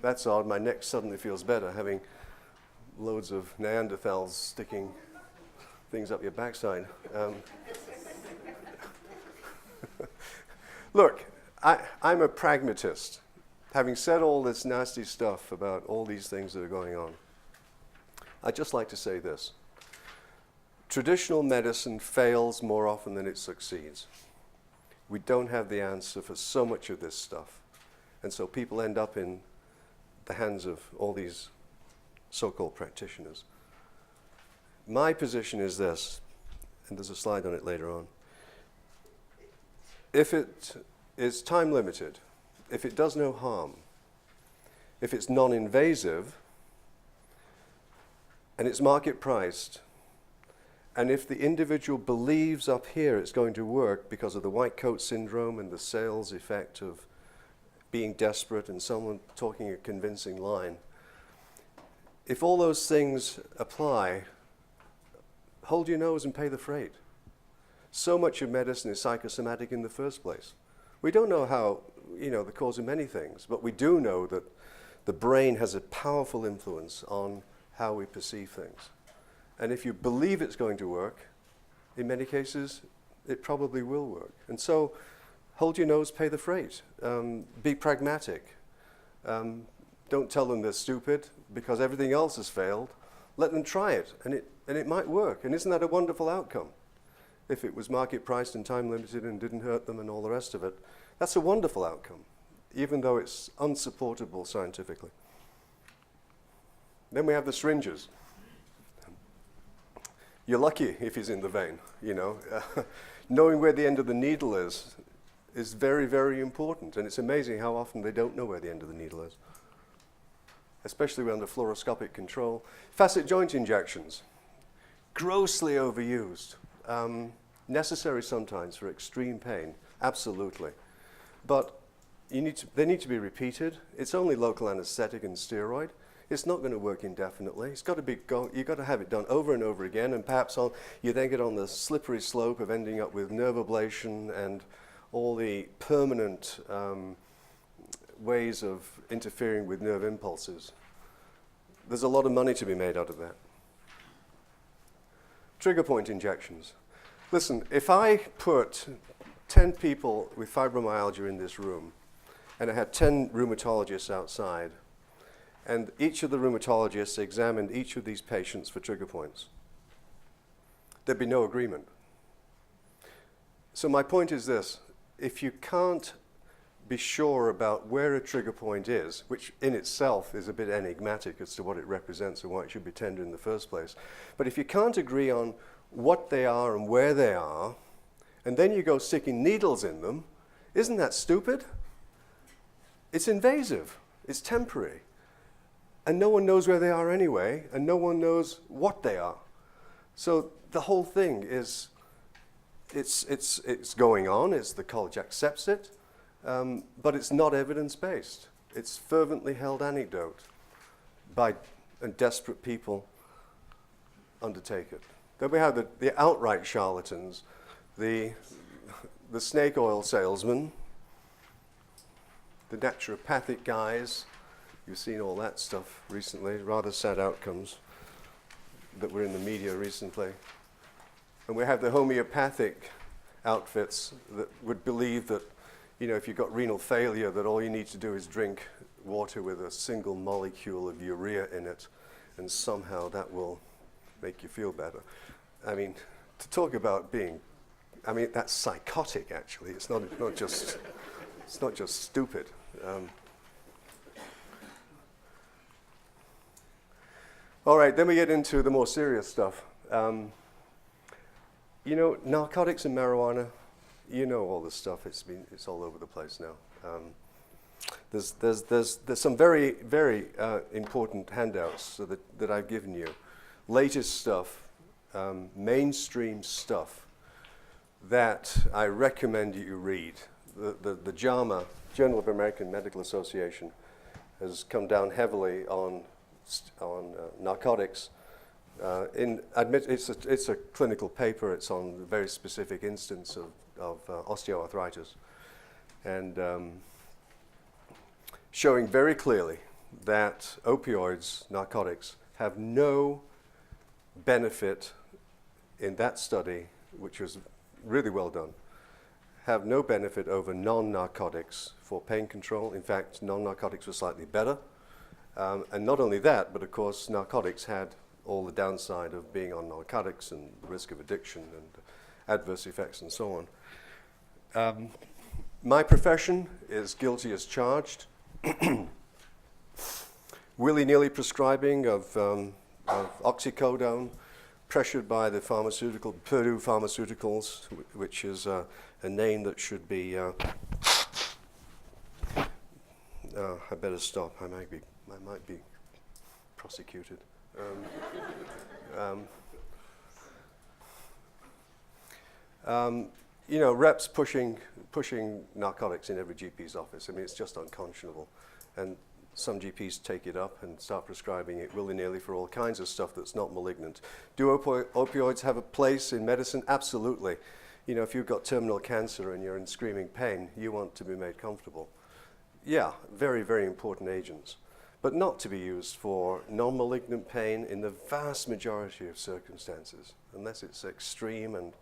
That's odd. My neck suddenly feels better, having loads of Neanderthals sticking things up your backside. Look, I'm a pragmatist. Having said all this nasty stuff about all these things that are going on, I'd just like to say this. Traditional medicine fails more often than it succeeds. We don't have the answer for so much of this stuff. And so people end up in the hands of all these so-called practitioners. My position is this, and there's a slide on it later on. If it is time limited, if it does no harm, if it's non-invasive, and it's market priced, and if the individual believes up here it's going to work because of the white coat syndrome and the sales effect of being desperate and someone talking a convincing line, if all those things apply, hold your nose and pay the freight. So much of medicine is psychosomatic in the first place. We don't know how, the cause of many things, but we do know that the brain has a powerful influence on how we perceive things. And if you believe it's going to work, in many cases, it probably will work. And so, hold your nose, pay the freight. Be pragmatic. Don't tell them they're stupid because everything else has failed. Let them try it, and it might work. And isn't that a wonderful outcome? If it was market priced and time limited and didn't hurt them and all the rest of it, that's a wonderful outcome, even though it's unsupportable scientifically. Then we have the syringes. You're lucky if he's in the vein, Knowing where the end of the needle is very, very important. And it's amazing how often they don't know where the end of the needle is, especially under fluoroscopic control. Facet joint injections, grossly overused. Necessary sometimes for extreme pain, absolutely. But they need to be repeated. It's only local anesthetic and steroid. It's not going to work indefinitely. It's got to be you've got to have it done over and over again, and perhaps you then get on the slippery slope of ending up with nerve ablation and all the permanent ways of interfering with nerve impulses. There's a lot of money to be made out of that. Trigger point injections. Listen, if I put 10 people with fibromyalgia in this room, and I had 10 rheumatologists outside, and each of the rheumatologists examined each of these patients for trigger points, there'd be no agreement. So my point is this: if you can't be sure about where a trigger point is, which in itself is a bit enigmatic as to what it represents and why it should be tendered in the first place, but if you can't agree on what they are and where they are, and then you go sticking needles in them, isn't that stupid? It's invasive, it's temporary, and no one knows where they are anyway, and no one knows what they are. So the whole thing is, it's going on, the college accepts it, but it's not evidence-based. It's fervently held anecdote and desperate people undertake it. Then we have the outright charlatans, the snake oil salesman, the naturopathic guys. You've seen all that stuff recently, rather sad outcomes that were in the media recently. And we have the homeopathic outfits that would believe that, if you've got renal failure, that all you need to do is drink water with a single molecule of urea in it, and somehow that will make you feel better. I mean, to talk about that's psychotic, actually. It's not just stupid. All right, then we get into the more serious stuff. Narcotics and marijuana, all this stuff. It's all over the place now. There's some very, very important handouts that I've given you. Latest stuff, mainstream stuff that I recommend you read. The JAMA, Journal of American Medical Association, has come down heavily on narcotics. It's a clinical paper. It's on a very specific instance of osteoarthritis, and showing very clearly that opioids, narcotics, have no benefit in that study, which was really well done, have no benefit over non-narcotics for pain control. In fact, non-narcotics were slightly better. And not only that, but of course, narcotics had all the downside of being on narcotics and the risk of addiction and adverse effects and so on. My profession is guilty as charged. Willy-nilly prescribing of oxycodone, pressured by the pharmaceutical, Purdue Pharmaceuticals, which is a name that should be, I better stop, I might be prosecuted. You know, reps pushing narcotics in every GP's office. I mean, it's just unconscionable. And some GPs take it up and start prescribing it willy-nilly for all kinds of stuff that's not malignant. Do opioids have a place in medicine? Absolutely. You know, if you've got terminal cancer and you're in screaming pain, you want to be made comfortable. Yeah, very, very important agents, but not to be used for non-malignant pain in the vast majority of circumstances, unless it's extreme and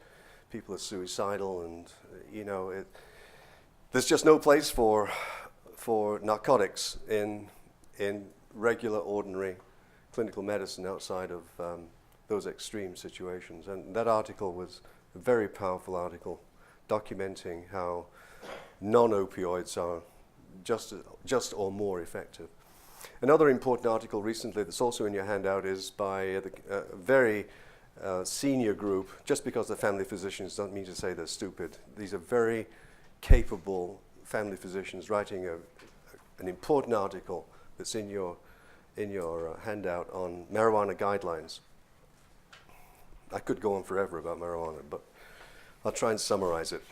people are suicidal and, you know, there's just no place for narcotics in regular, ordinary clinical medicine outside of those extreme situations. And that article was a very powerful article documenting how non-opioids are just or more effective. Another important article recently that's also in your handout is by a very senior group. Just because they're family physicians doesn't mean to say they're stupid. These are very capable family physicians writing an important article that's in your handout on marijuana guidelines. I could go on forever about marijuana, but I'll try and summarize it.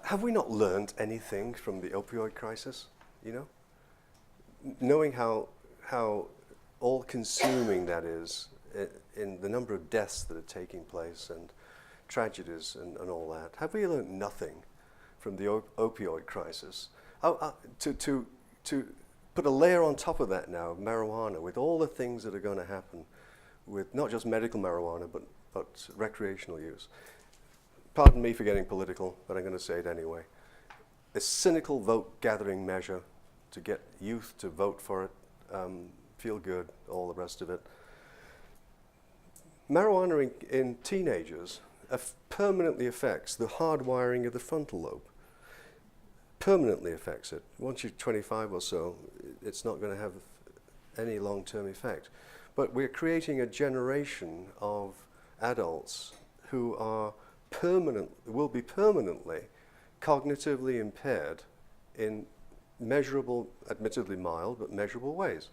Have we not learned anything from the opioid crisis? You know, knowing how all-consuming that is in the number of deaths that are taking place and tragedies and all that. Have we learned nothing from the opioid crisis? To put a layer on top of that now, marijuana, with all the things that are going to happen with not just medical marijuana, but recreational use. Pardon me for getting political, but I'm going to say it anyway. A cynical vote-gathering measure to get youth to vote for it, feel good, all the rest of it. Marijuana in teenagers permanently affects the hardwiring of the frontal lobe. Permanently affects it. Once you're 25 or so, it's not going to have any long-term effect. But we're creating a generation of adults who will be permanently cognitively impaired in measurable, admittedly mild, but measurable ways.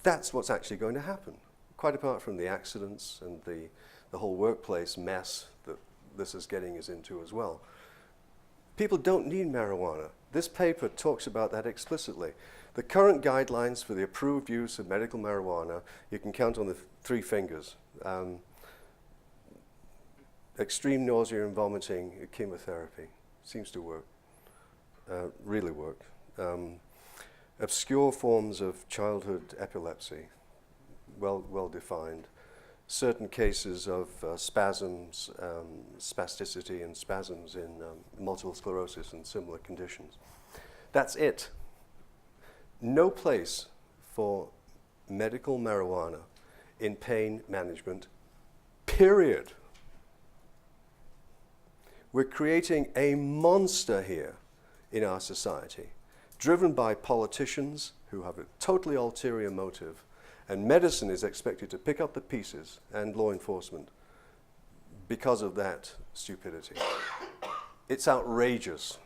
That's what's actually going to happen, quite apart from the accidents and the whole workplace mess that this is getting us into as well. People don't need marijuana. This paper talks about that explicitly. The current guidelines for the approved use of medical marijuana, you can count on the 3 fingers. Extreme nausea and vomiting, chemotherapy, seems to work, really work. Obscure forms of childhood epilepsy, well defined. Certain cases of spasms, spasticity and spasms in multiple sclerosis and similar conditions. That's it. No place for medical marijuana in pain management, period. We're creating a monster here in our society, driven by politicians who have a totally ulterior motive, and medicine is expected to pick up the pieces, and law enforcement, because of that stupidity. It's outrageous.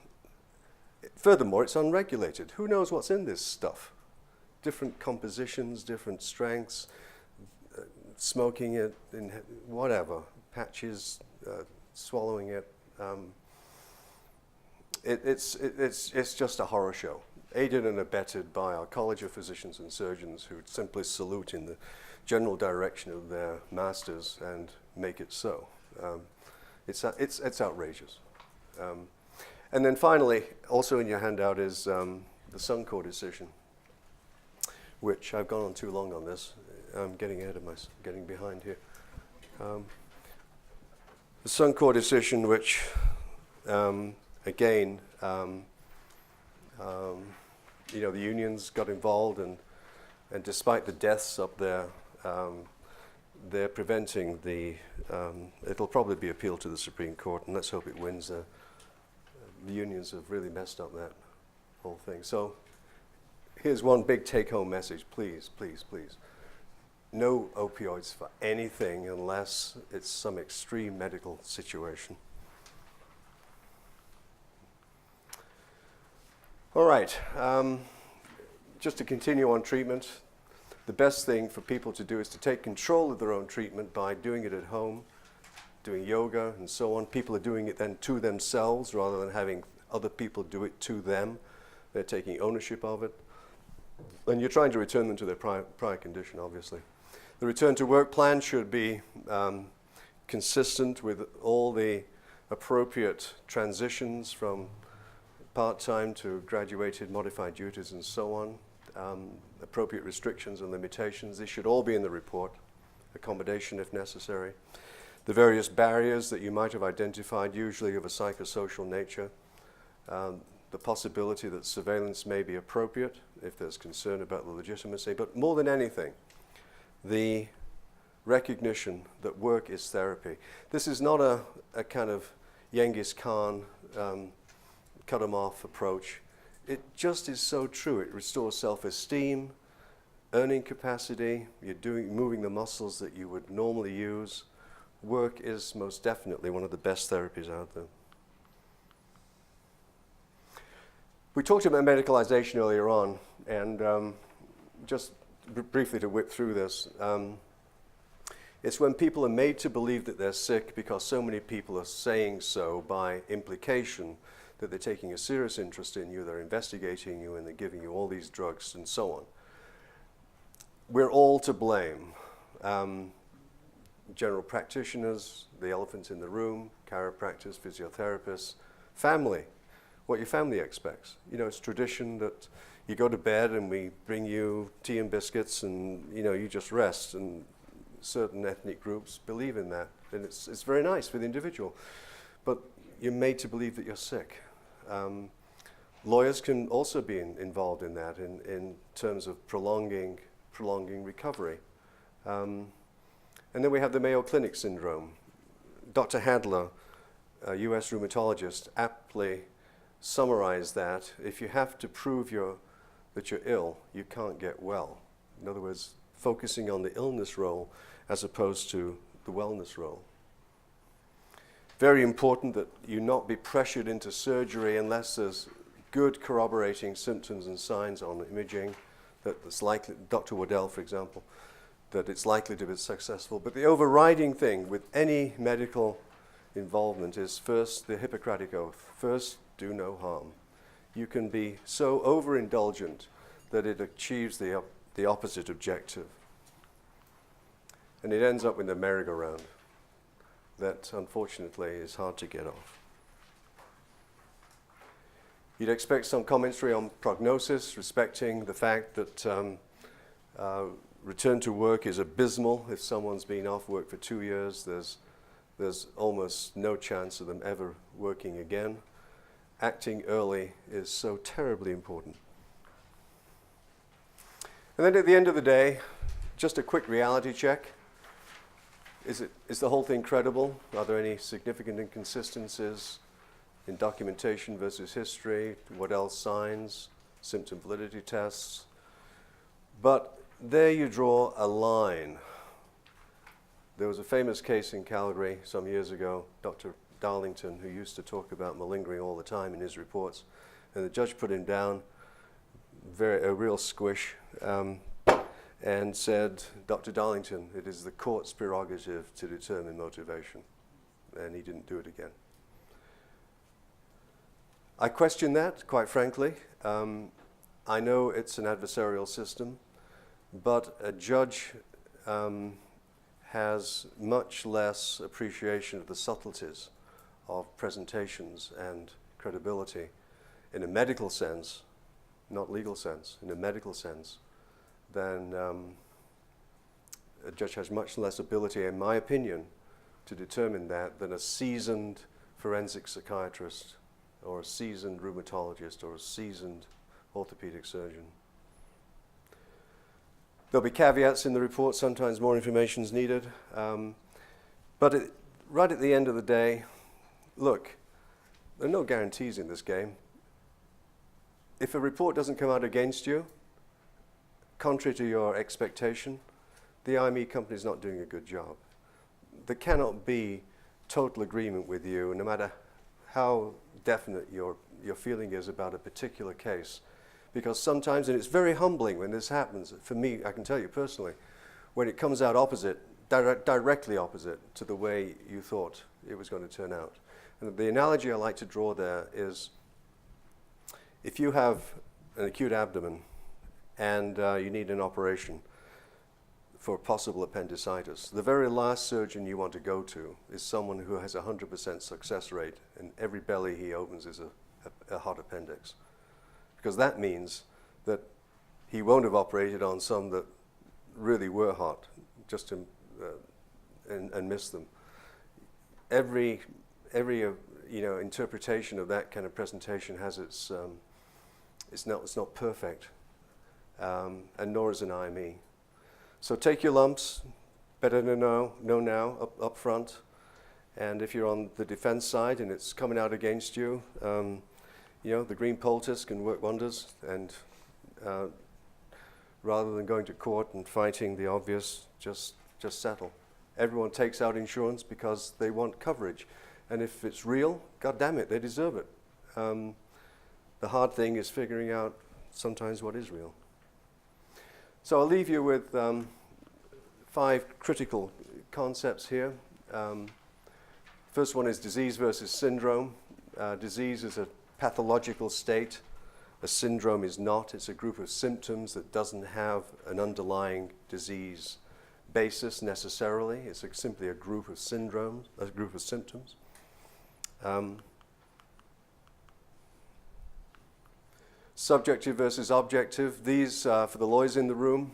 Furthermore, it's unregulated. Who knows what's in this stuff? Different compositions, different strengths, smoking it, in whatever, patches, swallowing it. It's just a horror show, aided and abetted by our College of Physicians and Surgeons, who simply salute in the general direction of their masters and make it so. It's outrageous. And then finally, also in your handout is the Suncor decision, which I've gone on too long on this. I'm getting ahead of myself, getting behind here. The Suncor decision, which again, the unions got involved, and despite the deaths up there, they're preventing the. It'll probably be appealed to the Supreme Court, and let's hope it wins. The unions have really messed up that whole thing. So here's one big take-home message: please, please, please, no opioids for anything unless it's some extreme medical situation. All right, just to continue on treatment, the best thing for people to do is to take control of their own treatment by doing it at home, doing yoga and so on. People are doing it then to themselves rather than having other people do it to them. They're taking ownership of it. And you're trying to return them to their prior condition, obviously. The return to work plan should be consistent with all the appropriate transitions from part-time to graduated modified duties and so on, appropriate restrictions and limitations. These should all be in the report, accommodation if necessary. The various barriers that you might have identified, usually of a psychosocial nature, the possibility that surveillance may be appropriate if there's concern about the legitimacy, but more than anything, the recognition that work is therapy. This is not a kind of Genghis Khan cut them off approach. It just is so true. It restores self-esteem, earning capacity, moving the muscles that you would normally use. Work is most definitely one of the best therapies out there. We talked about medicalization earlier on, and just briefly to whip through this, it's when people are made to believe that they're sick because so many people are saying so by implication, that they're taking a serious interest in you, they're investigating you, and they're giving you all these drugs and so on. We're all to blame. General practitioners, the elephant in the room, chiropractors, physiotherapists, family, what your family expects. It's tradition that you go to bed and we bring you tea and biscuits and, you just rest, and certain ethnic groups believe in that. And it's very nice for the individual. But you're made to believe that you're sick. Lawyers can also be involved in that in terms of prolonging recovery. And then we have the Mayo Clinic syndrome. Dr. Hadler, a US rheumatologist, aptly summarized that if you have to prove that you're ill, you can't get well. In other words, focusing on the illness role as opposed to the wellness role. Very important that you not be pressured into surgery unless there's good corroborating symptoms and signs on imaging that it's likely, Dr. Waddell, for example, that it's likely to be successful. But the overriding thing with any medical involvement is first the Hippocratic Oath. First, do no harm. You can be so overindulgent that it achieves the opposite objective. And it ends up in the merry-go-round that unfortunately is hard to get off. You'd expect some commentary on prognosis, respecting the fact that return to work is abysmal. If someone's been off work for 2 years, there's almost no chance of them ever working again. Acting early is so terribly important. And then at the end of the day, just a quick reality check. Is the whole thing credible? Are there any significant inconsistencies in documentation versus history? What else? Signs, symptom validity tests. But there you draw a line. There was a famous case in Calgary some years ago, Dr. Darlington, who used to talk about malingering all the time in his reports, and the judge put him down, a real squish, and said, Dr. Darlington, it is the court's prerogative to determine motivation. And he didn't do it again. I question that, quite frankly. I know it's an adversarial system, but a judge has much less appreciation of the subtleties of presentations and credibility in a medical sense, not legal sense, in a medical sense, then a judge has much less ability, in my opinion, to determine that than a seasoned forensic psychiatrist or a seasoned rheumatologist or a seasoned orthopedic surgeon. There'll be caveats in the report, sometimes more information is needed, but right at the end of the day, look, there are no guarantees in this game. If a report doesn't come out against you, contrary to your expectation, the IME company is not doing a good job. There cannot be total agreement with you, no matter how definite your feeling is about a particular case. Because sometimes, and it's very humbling when this happens, for me, I can tell you personally, when it comes out opposite, directly opposite to the way you thought it was going to turn out. And the analogy I like to draw there is, if you have an acute abdomen and you need an operation for possible appendicitis, the very last surgeon you want to go to is someone who has a 100% success rate, and every belly he opens is a hot appendix. Because that means that he won't have operated on some that really were hot, just to, and missed them. Every interpretation of that kind of presentation has its it's not perfect, and nor is an IME. So take your lumps, better to know now up front, and if you're on the defense side and it's coming out against you, the green poultice can work wonders, and rather than going to court and fighting the obvious, just settle. Everyone takes out insurance because they want coverage, and if it's real, God damn it, they deserve it. The hard thing is figuring out sometimes what is real. So I'll leave you with 5 critical concepts here. First one is disease versus syndrome. Disease is a pathological state. A syndrome is not. It's a group of symptoms that doesn't have an underlying disease basis necessarily. It's simply a group of syndromes, a group of symptoms. Subjective versus objective. These, for the lawyers in the room,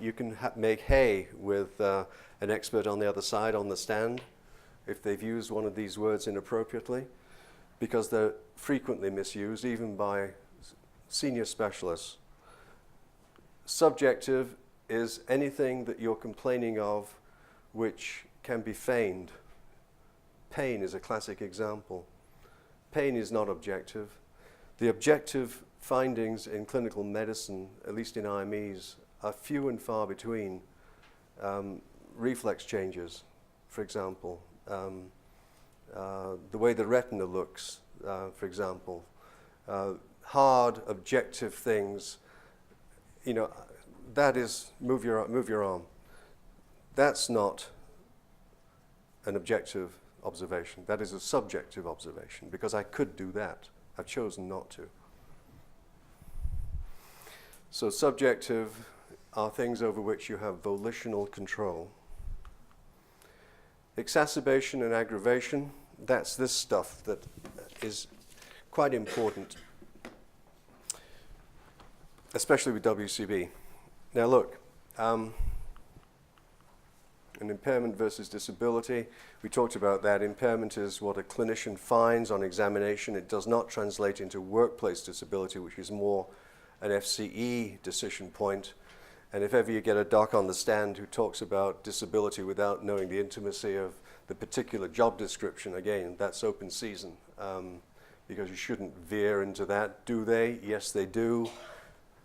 you can make hay with an expert on the other side on the stand if they've used one of these words inappropriately, because they're frequently misused, even by senior specialists. Subjective is anything that you're complaining of which can be feigned. Pain is a classic example. Pain is not objective. The objective findings in clinical medicine, at least in IMEs, are few and far between. Reflex changes, for example. The way the retina looks, for example. Hard, objective things. That is, move your arm. That's not an objective observation. That is a subjective observation, because I could do that. I've chosen not to. So subjective are things over which you have volitional control. Exacerbation and aggravation, that's this stuff that is quite important, especially with WCB. Now look, an impairment versus disability, we talked about that. Impairment is what a clinician finds on examination. It does not translate into workplace disability, which is more an FCE decision point. And if ever you get a doc on the stand who talks about disability without knowing the intimacy of the particular job description, again, that's open season, because you shouldn't veer into that. Do they? Yes, they do.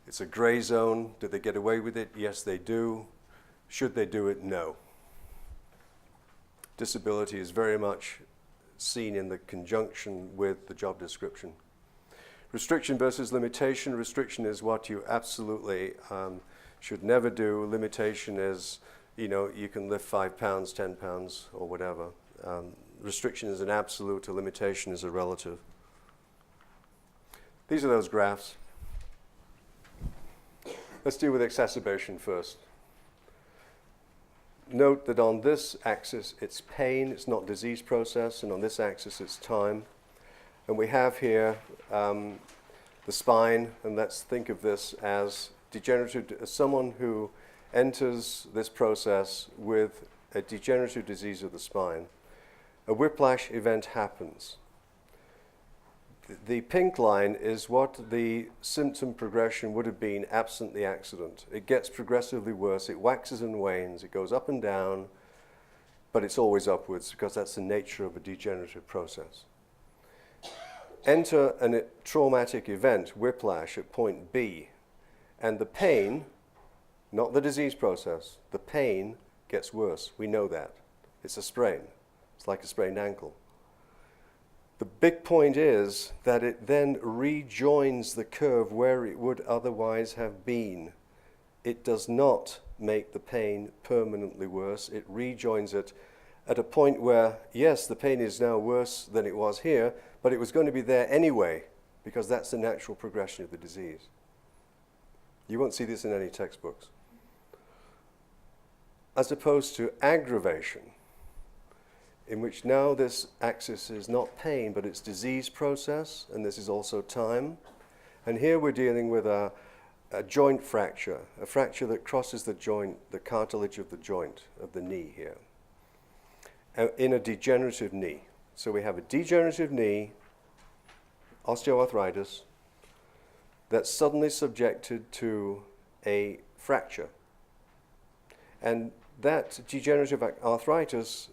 It's a gray zone. Do they get away with it? Yes, they do. Should they do it? No. Disability is very much seen in the conjunction with the job description. Restriction versus limitation. Restriction is what you absolutely should never do. Limitation is, you can lift 5 pounds, 10 pounds, or whatever. Restriction is an absolute, a limitation is a relative. These are those graphs. Let's deal with exacerbation first. Note that on this axis it's pain, it's not disease process, and on this axis it's time. And we have here the spine, and let's think of this as degenerative, as someone who enters this process with a degenerative disease of the spine. A whiplash event happens. The pink line is what the symptom progression would have been absent the accident. It gets progressively worse, it waxes and wanes, it goes up and down, but it's always upwards because that's the nature of a degenerative process. Enter a traumatic event, whiplash, at point B, and the pain, not the disease process, the pain gets worse. We know that. It's a sprain. It's like a sprained ankle. The big point is that it then rejoins the curve where it would otherwise have been. It does not make the pain permanently worse. It rejoins it at a point where, yes, the pain is now worse than it was here, but it was going to be there anyway, because that's the natural progression of the disease. You won't see this in any textbooks. As opposed to aggravation, in which now this axis is not pain, but it's disease process, and this is also time. And here we're dealing with a joint fracture, a fracture that crosses the joint, the cartilage of the joint of the knee here, in a degenerative knee. So we have a degenerative knee, osteoarthritis, that's suddenly subjected to a fracture. And that degenerative arthritis,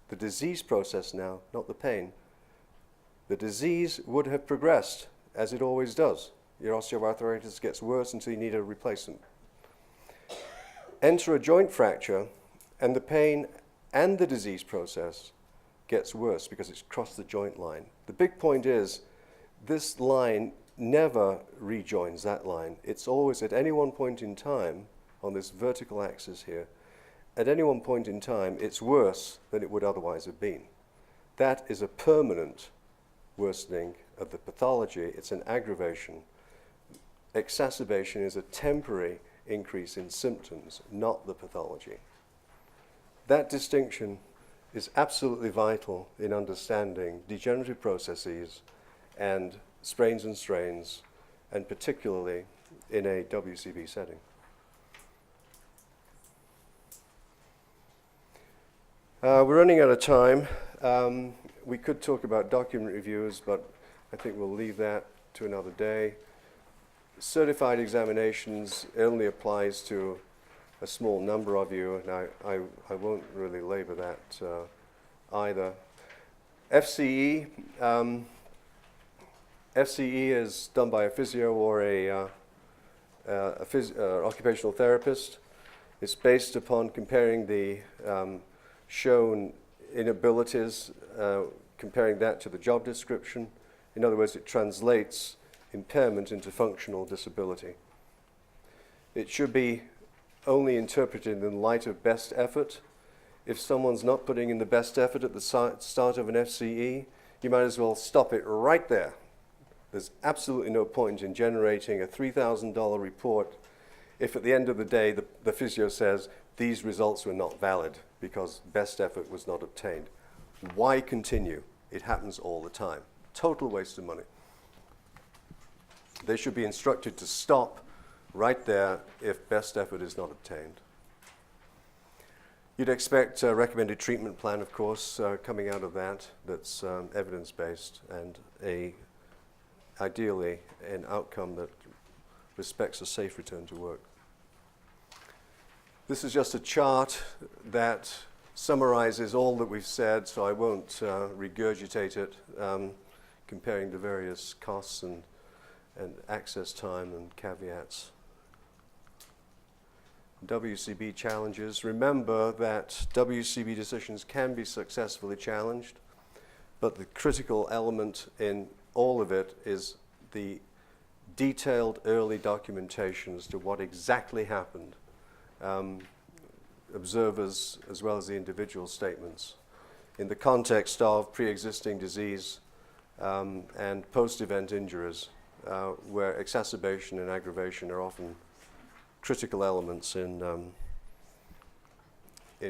the disease process now, not the pain, the disease would have progressed as it always does. Your osteoarthritis gets worse until you need a replacement. Enter a joint fracture, and the pain and the disease process gets worse because it's crossed the joint line. The big point is this line never rejoins that line. It's always at any one point in time on this vertical axis here, at any one point in time, it's worse than it would otherwise have been. That is a permanent worsening of the pathology. It's an aggravation. Exacerbation is a temporary increase in symptoms, not the pathology. That distinction is absolutely vital in understanding degenerative processes and sprains and strains, and particularly in a WCB setting. We're running out of time. We could talk about document reviews, but I think we'll leave that to another day. Certified examinations only applies to a small number of you, and I won't really labor that either. FCE, FCE is done by a physio or a occupational therapist. It's based upon comparing the shown inabilities, comparing that to the job description. In other words, it translates impairment into functional disability. It should be only interpreted in light of best effort. If someone's not putting in the best effort at the start of an FCE, you might as well stop it right there. There's absolutely no point in generating a $3,000 report if at the end of the day the physio says these results were not valid because best effort was not obtained. Why continue? It happens all the time. Total waste of money. They should be instructed to stop right there if best effort is not obtained. You'd expect a recommended treatment plan, of course, coming out of that, that's evidence-based and ideally an outcome that respects a safe return to work. This is just a chart that summarizes all that we've said, so I won't regurgitate it, comparing the various costs and access time and caveats. WCB challenges. Remember that WCB decisions can be successfully challenged, but the critical element in all of it is the detailed early documentation as to what exactly happened. Observers as well as the individual statements in the context of pre-existing disease and post-event injuries, where exacerbation and aggravation are often critical elements in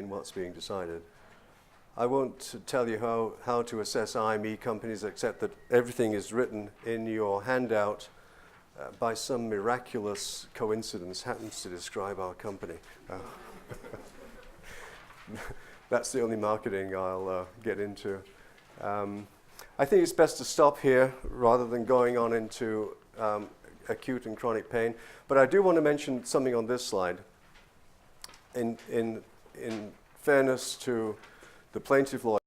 what's being decided. I won't tell you how to assess IME companies, except that everything is written in your handout by some miraculous coincidence happens to describe our company. That's the only marketing I'll get into. I think it's best to stop here rather than going on into acute and chronic pain. But I do want to mention something on this slide. In fairness to the plaintiff lawyer,